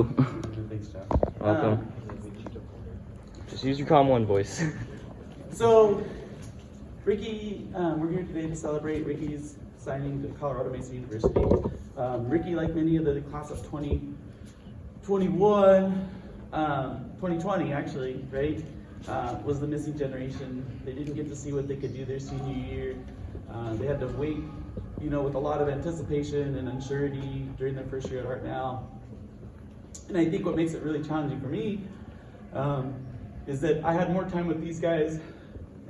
Thanks, John. Welcome. Just use your calm one voice. So, Ricky, we're here today to celebrate Ricky's signing to Colorado Mesa University. Ricky, like many of the class of 2020 actually, right, was the missing generation. They didn't get to see what they could do their senior year. They had to wait, with a lot of anticipation and uncertainty during their first year at Hartnell. And I think what makes it really challenging for me is that I had more time with these guys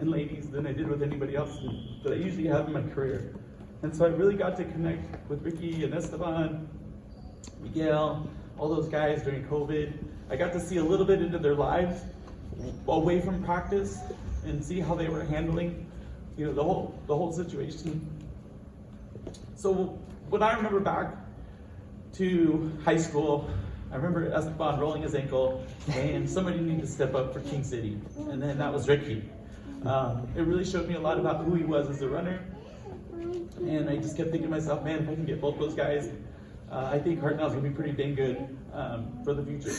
and ladies than I did with anybody else that I usually have in my career. And so I really got to connect with Ricky and Esteban, Miguel, all those guys during COVID. I got to see a little bit into their lives away from practice and see how they were handling, the whole situation. So when I remember back to high school, I remember Esteban rolling his ankle and somebody needed to step up for King City, and then that was Ricky. It really showed me a lot about who he was as a runner, and I just kept thinking to myself, man, if I can get both those guys, I think Hartnell's gonna be pretty dang good for the future.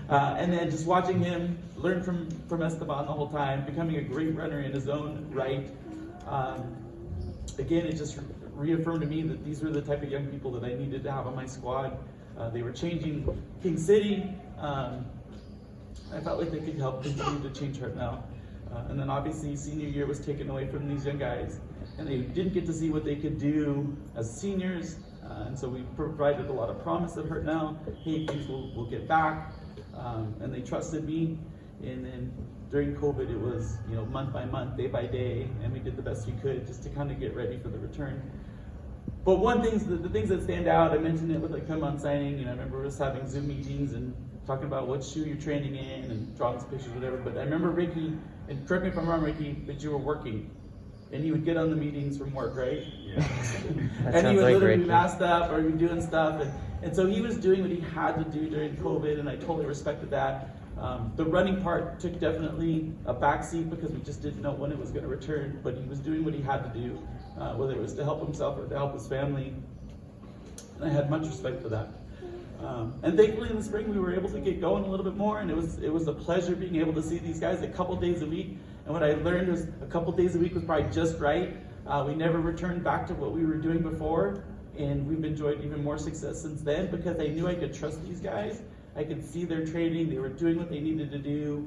And then just watching him learn from Esteban the whole time, becoming a great runner in his own right. Again, it just reaffirmed to me that these were the type of young people that I needed to have on my squad. They were changing King City. I felt like they could help continue to change Hartnell. And then obviously senior year was taken away from these young guys, and they didn't get to see what they could do as seniors. And so we provided a lot of promise at Hartnell. Hey, things will get back. And they trusted me. And then during COVID, it was month by month, day by day, and we did the best we could just to kind of get ready for the return. But the things that stand out, I mentioned it with Like Peman signing. I remember us having Zoom meetings and talking about what shoe you're training in and drawing some pictures, whatever. But I remember Ricky, and correct me if I'm wrong, Ricky, but you were working. And he would get on the meetings from work, right? Yeah. And he would literally be masked up or be doing stuff. And so he was doing what he had to do during COVID, and I totally respected that. The running part took definitely a backseat because we just didn't know when it was going to return, but he was doing what he had to do, whether it was to help himself or to help his family. And I had much respect for that. And thankfully in the spring we were able to get going a little bit more, and it was a pleasure being able to see these guys a couple days a week. And what I learned was a couple days a week was probably just right. We never returned back to what we were doing before, and we've enjoyed even more success since then because I knew I could trust these guys. I could see their training, they were doing what they needed to do.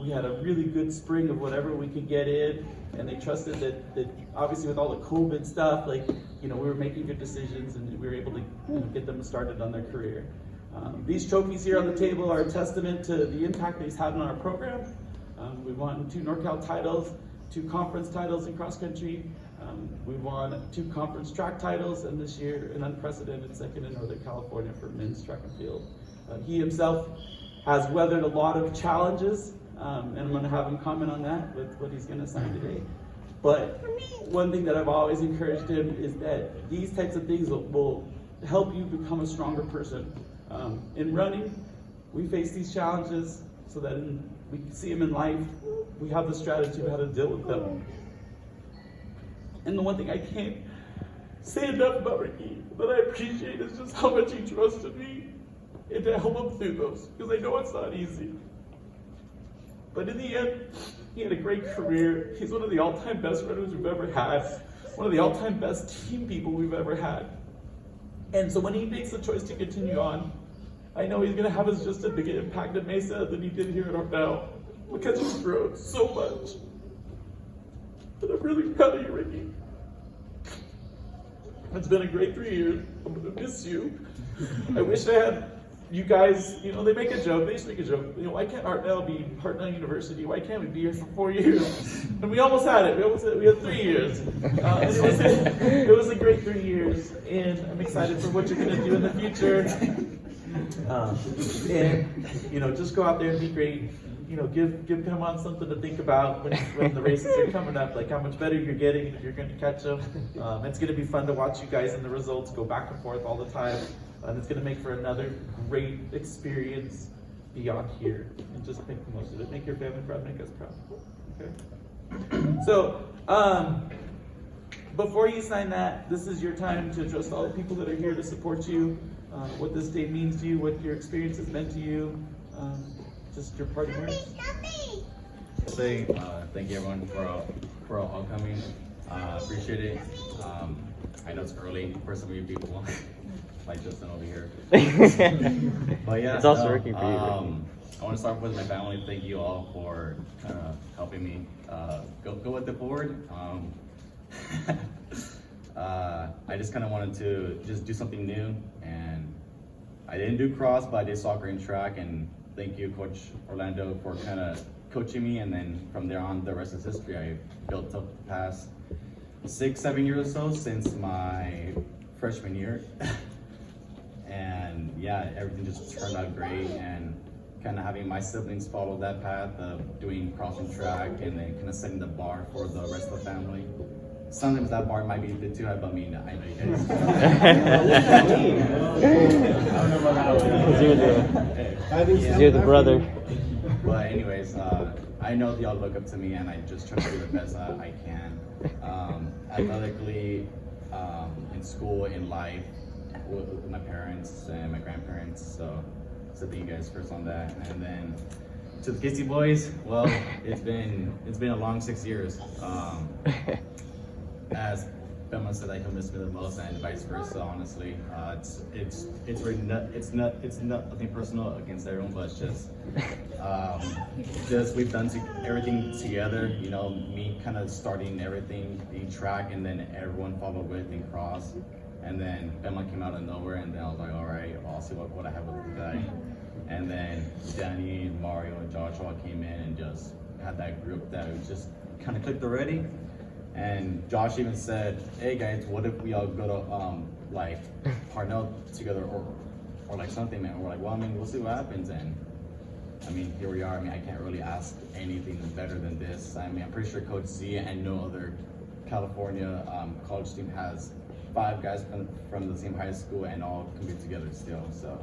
We had a really good spring of whatever we could get in, and they trusted that obviously with all the COVID stuff, we were making good decisions and we were able to get them started on their career. These trophies here on the table are a testament to the impact they've had on our program. We won 2 NorCal titles, 2 conference titles in cross country. We won 2 conference track titles, and this year an unprecedented 2nd in Northern California for men's track and field. He himself has weathered a lot of challenges, and I'm going to have him comment on that with what he's going to sign today. But one thing that I've always encouraged him is that these types of things will help you become a stronger person. In running, we face these challenges so that we can see them in life. We have the strategy of how to deal with them. And the one thing I can't say enough about Ricky that I appreciate is just how much he trusted me and to help him through those, because I know it's not easy. But in the end, he had a great career. He's one of the all-time best runners we've ever had, one of the all-time best team people we've ever had. And so when he makes the choice to continue on, I know he's going to have just as big an impact at Mesa than he did here at Hartnell, because he's grown so much. And I'm really proud of you, Ricky. It's been a great 3 years. I'm going to miss you. I wish I had you guys, they make a joke, they used to make a joke, why can't Hartnell be Hartnell University? Why can't we be here for 4 years? And we almost had it, we had 3 years. It was a great 3 years, and I'm excited for what you're gonna do in the future. And just go out there and be great. Give Peman something to think about when the races are coming up, like how much better you're getting if you're gonna catch them. It's gonna be fun to watch you guys and the results go back and forth all the time. And it's going to make for another great experience beyond here. And just make the most of it. Make your family proud, make us proud. Okay? So, before you sign that, this is your time to address all the people that are here to support you. what this day means to you, what your experience has meant to you, just your parting words. Say thank you everyone for all coming. Appreciate it. I know it's early for some of you people, like Justin over here. But yeah, it's also working for you. I want to start with my family. Thank you all for helping me go with the board. I just kind of wanted to just do something new, and I didn't do cross, but I did soccer and track. And thank you, Coach Orlando, for kind of coaching me. And then from there on, the rest is history. I built up the past 6-7 years or so since my freshman year. And yeah, everything just turned out great, and kind of having my siblings follow that path of doing cross and track, and then kind of setting the bar for the rest of the family. Sometimes that bar might be a bit too high, but I mean, I know you guys. I don't know about that one. You're the brother. But anyways, I know y'all look up to me, and I just try to do the best I can. Athletically, in school, in life, with my parents and my grandparents. So thank you guys first on that. And then to the Kissy boys, well, it's been a long 6 years. As Bema said, he'll miss me the most, and vice versa. Honestly, it's really it's nothing personal against everyone, but it's just we've done everything together. You know, me kind of starting everything in track, and then everyone followed with in cross, and then Bema came out of nowhere, and then I was like, all right, I'll see what I have with this guy. And then Danny, Mario, and Josh all came in and just had that group that was just kind of clicked already. And Josh even said, hey guys, what if we all go to like Hartnell together or like something, man? We're like, well, I mean, we'll see what happens. And I mean, here we are. I mean, I can't really ask anything better than this. I mean, I'm pretty sure Coach Z and no other California college team has 5 guys from the same high school and all compete together still. So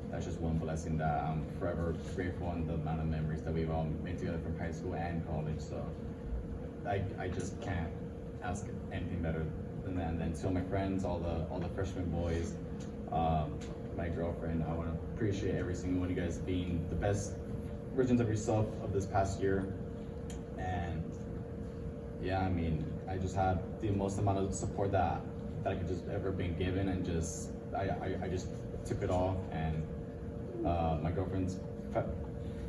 that's just one blessing that I'm forever grateful, and the amount of memories that we've all made together from high school and college. So I just can't ask anything better than that. And then to all my friends, all the freshman boys, my girlfriend, I want to appreciate every single one of you guys being the best versions of yourself of this past year. And yeah, I mean, I just had the most amount of support that I could just ever been given, and just I just took it all. And my girlfriend's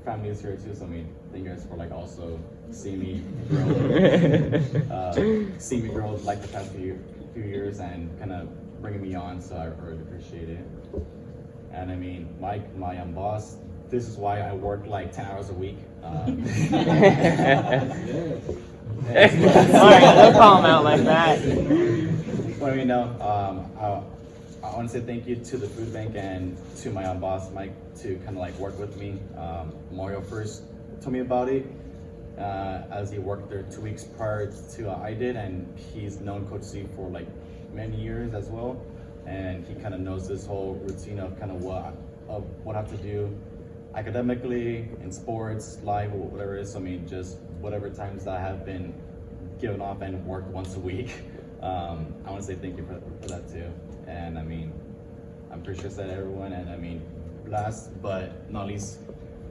family is here too, so I mean, thank you guys for like also seeing me grow like the past few years, and kind of bringing me on. So I really appreciate it. And I mean, my boss, this is why I work like 10 hours a week. Alright, don't call him out like that. Well, you know, I want to say thank you to the food bank and to my boss, Mike, to kind of like work with me. Mario first told me about it as he worked there 2 weeks prior to I did, and he's known Coach Z for like many years as well. And he kind of knows this whole routine of kind of what I have to do academically, in sports, live, whatever it is. So, I mean, just whatever times that I have been given off and worked once a week. I want to say thank you for that too. And I mean, I'm pretty sure I said everyone. And I mean, last but not least,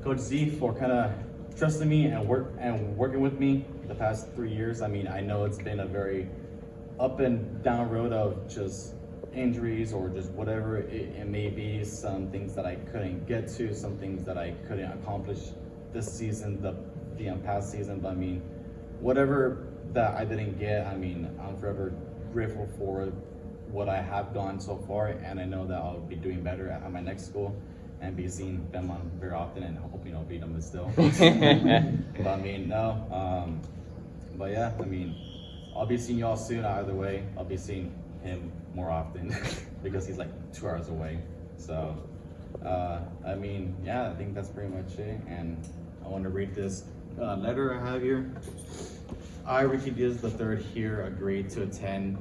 Coach Z for kind of trusting me and working with me the past 3 years. I mean, I know it's been a very up and down road of just injuries or just whatever it may be. Some things that I couldn't get to, some things that I couldn't accomplish this season, the past season. But I mean, whatever that I didn't get, I mean, I'm forever grateful for what I have gone so far, and I know that I'll be doing better at my next school and be seeing them on very often, and hoping I'll beat them still. But I mean, no. But yeah, I mean, I'll be seeing y'all soon either way. I'll be seeing him more often because he's like 2 hours away. So, I mean, yeah, I think that's pretty much it. And I want to read this letter I have here. I, Ricky Diaz III, here agreed to attend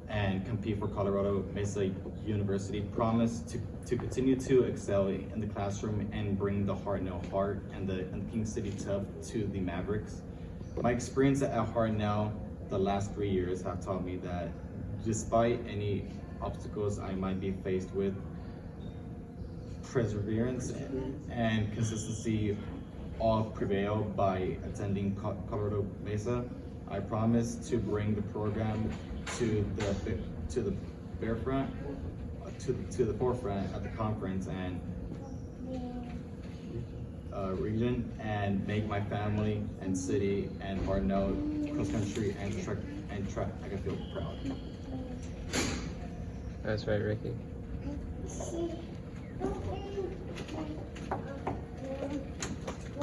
and compete for Colorado Mesa University. Promise to continue to excel in the classroom and bring the Hartnell heart and the King City tough to the Mavericks. My experience at Hartnell the last 3 years have taught me that despite any obstacles I might be faced with, perseverance and consistency all prevail by attending Colorado Mesa. I promise to bring the program to the forefront at the conference and region, and make my family and city and Hartnell cross country and track I can feel proud. That's right, Ricky.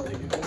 Thank you.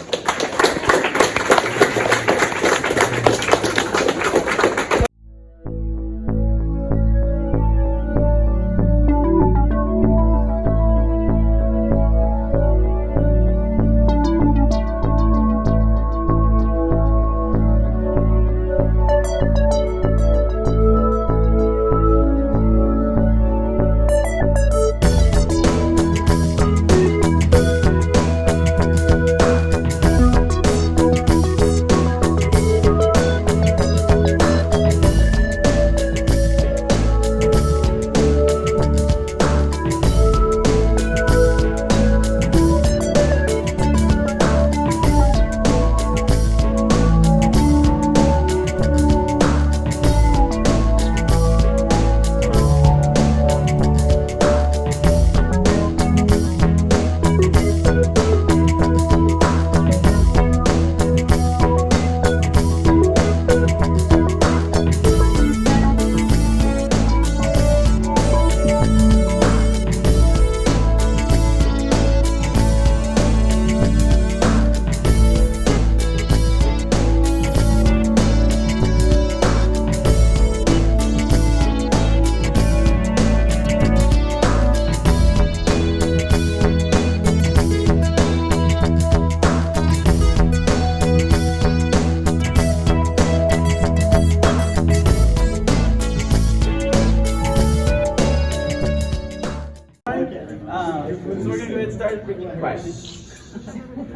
So we're gonna go ahead and start Ricky questions.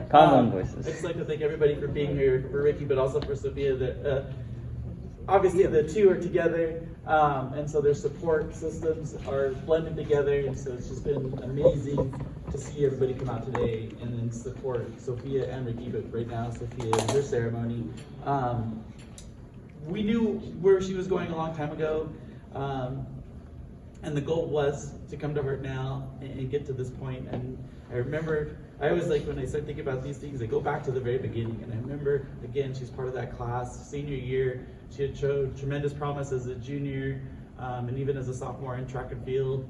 Common voices. I'd just like to thank everybody for being here, for Ricky, but also for Sofia. That obviously the two are together, and so their support systems are blended together, and so it's just been amazing to see everybody come out today and then support Sofia and Ricky. But right now, Sofia is her ceremony. We knew where she was going a long time ago. And the goal was to come to Hartnell and get to this point. And I remember, I always like when I start thinking about these things, I go back to the very beginning. And I remember, again, she's part of that class. Senior year, she had showed tremendous promise as a junior and even as a sophomore in track and field.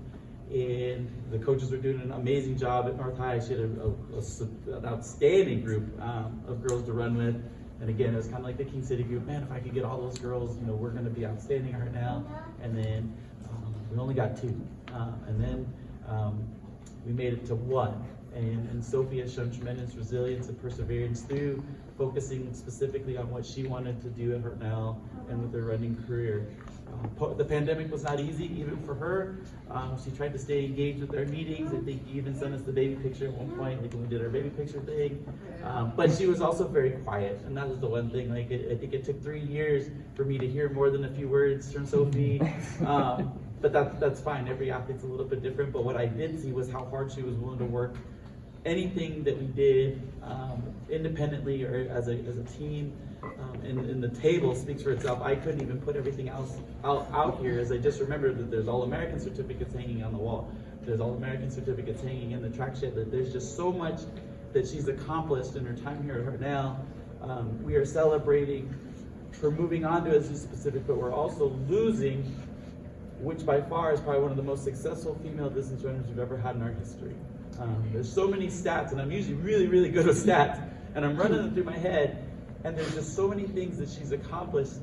And the coaches were doing an amazing job at North High. She had an outstanding group of girls to run with. And again, it was kind of like the King City group. Man, if I could get all those girls, you know, we're going to be outstanding right now. And then we only got two. And then we made it to one. And Sofia has shown tremendous resilience and perseverance through focusing specifically on what she wanted to do at Hartnell and with her running career. The pandemic was not easy, even for her. She tried to stay engaged with our meetings. I think you even sent us the baby picture at one point, like when we did our baby picture thing. But she was also very quiet, and that was the one thing. Like I think it took 3 years for me to hear more than a few words from Sophie. But that's fine. Every athlete's a little bit different. But what I did see was how hard she was willing to work. Anything that we did independently or as a team, and the table speaks for itself. I couldn't even put everything else out here, as I just remembered that there's All-American certificates hanging on the wall. There's All-American certificates hanging in the track shed. That there's just so much that she's accomplished in her time here at Hartnell. We are celebrating her moving on to Azusa Pacific, but we're also losing, which by far is probably one of the most successful female distance runners we've ever had in our history. There's so many stats, and I'm usually really, really good with stats, and I'm running them through my head, and there's just so many things that she's accomplished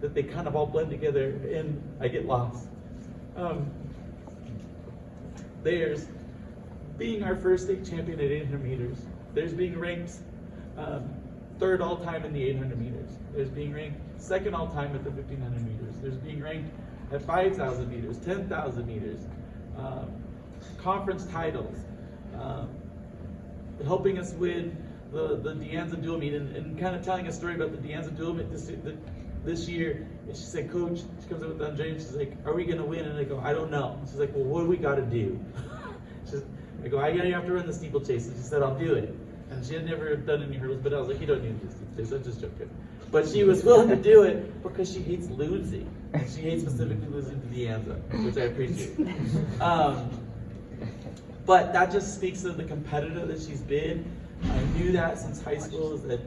that they kind of all blend together, and I get lost. There's being our first state champion at 800 meters. There's being ranked third all-time in the 800 meters. There's being ranked second all-time at the 1500 meters. There's being ranked at 5,000 meters, 10,000 meters, conference titles, helping us win the Deanza dual meet, and kind of telling a story about the Deanza dual meet this year. And she said, Coach, she comes up with Andre, and she's like, are we going to win? And I go, I don't know. And she's like, well, what do we got to do? I go, you have to run the steeplechase. And she said, I'll do it. And she had never done any hurdles, but I was like, you don't need to do steeplechase, I'm just joking. But she was willing to do it because she hates losing. And she hates specifically losing to Deanza, which I appreciate. But that just speaks to the competitor that she's been. I knew that since high school, is that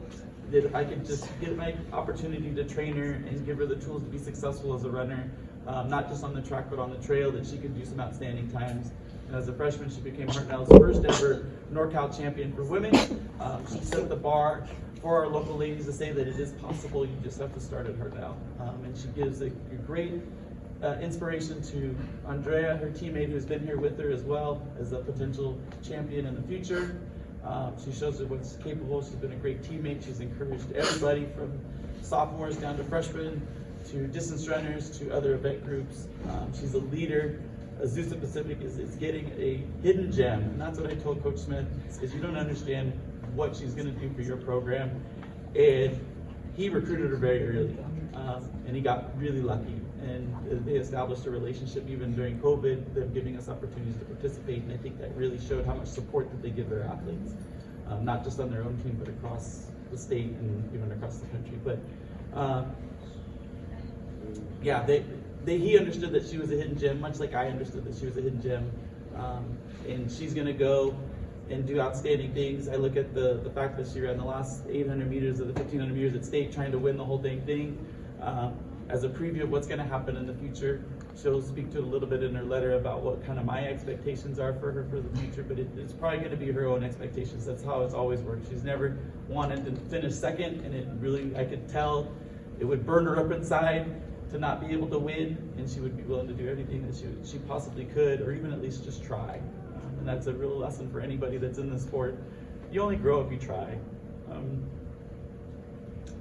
I could just get my opportunity to train her and give her the tools to be successful as a runner, not just on the track, but on the trail, that she could do some outstanding times. And as a freshman, she became Hartnell's first ever NorCal champion for women. She set the bar for our local ladies to say that it is possible, you just have to start at Hartnell. And she gives a great inspiration to Andrea, her teammate, who's been here with her as well as a potential champion in the future. She shows her what's capable. She's been a great teammate. She's encouraged everybody from sophomores down to freshmen, to distance runners, to other event groups. She's a leader. Azusa Pacific is getting a hidden gem, and that's what I told Coach Smith, is you don't understand what she's going to do for your program. And he recruited her very early, and he got really lucky. And they established a relationship even during COVID, them giving us opportunities to participate, and I think that really showed how much support that they give their athletes, not just on their own team, but across the state and even across the country. But yeah, he understood that she was a hidden gem, much like I understood that she was a hidden gem, and she's gonna go and do outstanding things. I look at the fact that she ran the last 800 meters of the 1500 meters at state, trying to win the whole dang thing. As a preview of what's going to happen in the future, she'll speak to it a little bit in her letter about what kind of my expectations are for her for the future, but it's probably going to be her own expectations. That's how it's always worked. She's never wanted to finish second, and it really, I could tell it would burn her up inside to not be able to win, and she would be willing to do everything that she possibly could, or even at least just try. And that's a real lesson for anybody that's in the sport. You only grow if you try.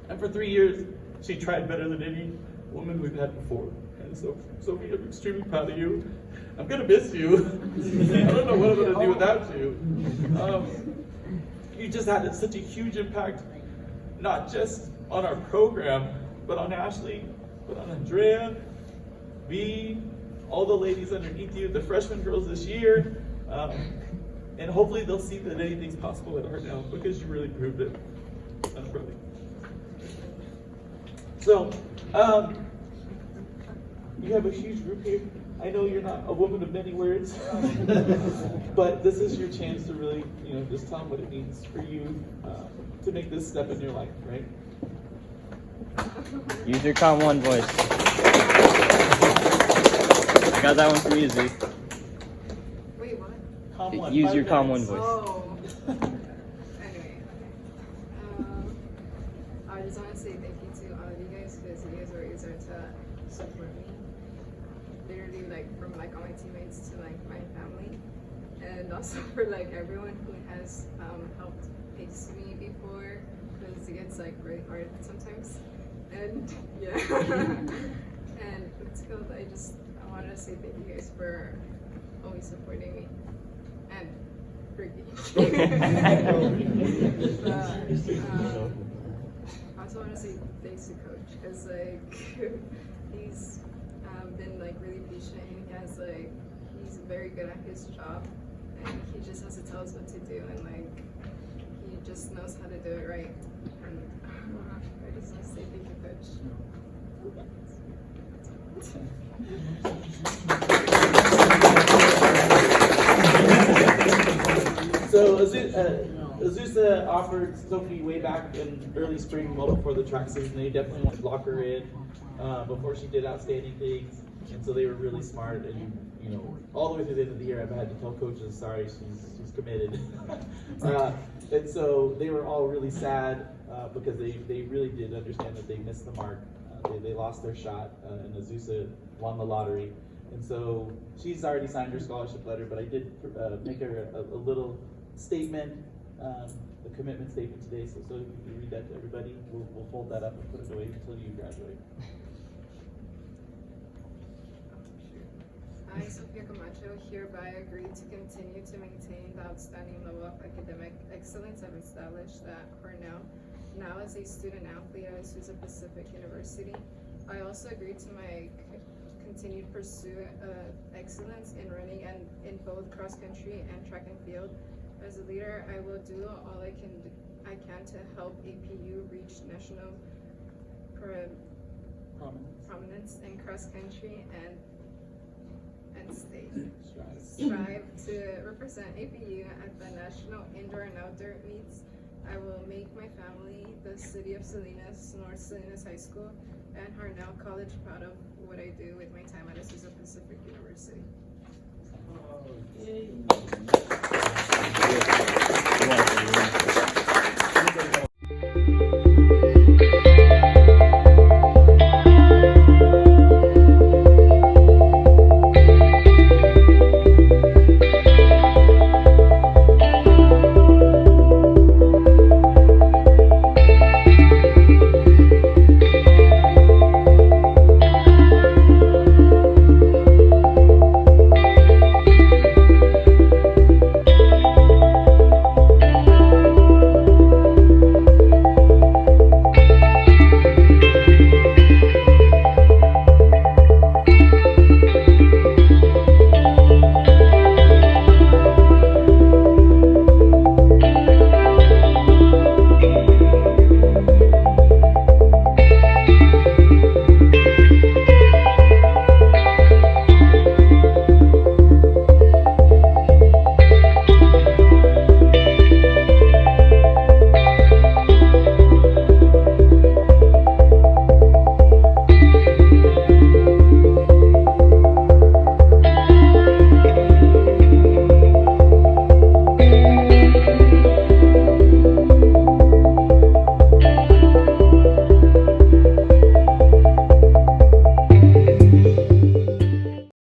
And for 3 years, she tried better than any woman we've had before. And so, Sofia, I'm extremely proud of you. I'm gonna miss you. I don't know what I'm gonna do without you. You just had such a huge impact, not just on our program, but on Ashley, but on Andrea, V, all the ladies underneath you, the freshman girls this year. And hopefully they'll see that anything's possible at Hartnell, because you really proved it. That's brilliant. So, you have a huge group here. I know you're not a woman of many words, but this is your chance to really, just tell them what it means for you to make this step in your life, right? Use your calm one voice. I got that one for you, Z. Wait, what? Calm one. Use 5 your calm one minutes. voice. Oh. Anyway, I just want to say thank you to all of you guys, because you guys were easier to support me. Literally, from all my teammates to my family, and also for everyone who has helped pace me before, because it gets really hard sometimes. And yeah, and it's cool. I wanted to say thank you guys for always supporting me and Ricky. I also want to say thanks to Coach, because he's been really patient, and he's very good at his job, and he just has to tell us what to do, and he just knows how to do it right. And I just want to say thank you, Coach. So Azusa offered Sophie way back in early spring, well before the track season. They definitely wanted to lock her in before she did outstanding things, and so they were really smart. And all the way through the end of the year, I've had to tell coaches, sorry, she's committed. And so they were all really sad because they really did understand that they missed the mark. They lost their shot, and Azusa won the lottery. And so she's already signed her scholarship letter, but I did make her a little statement, a commitment statement today. So if you can read that to everybody, we'll fold that up and put it away until you graduate. I, Sofia Camacho, hereby agree to continue to maintain the outstanding level of academic excellence I've established at Hartnell, now as a student athlete at Azusa Pacific University. I also agree to my continued pursuit of excellence in running and in both cross country and track and field. As a leader, I will do all I can to help APU reach national prominence in cross country and state. Strive to represent APU at the national indoor and outdoor meets. I will make my family, the city of Salinas, North Salinas High School, and Hartnell College proud of what I do with my time at Azusa Pacific University. Oh, yay.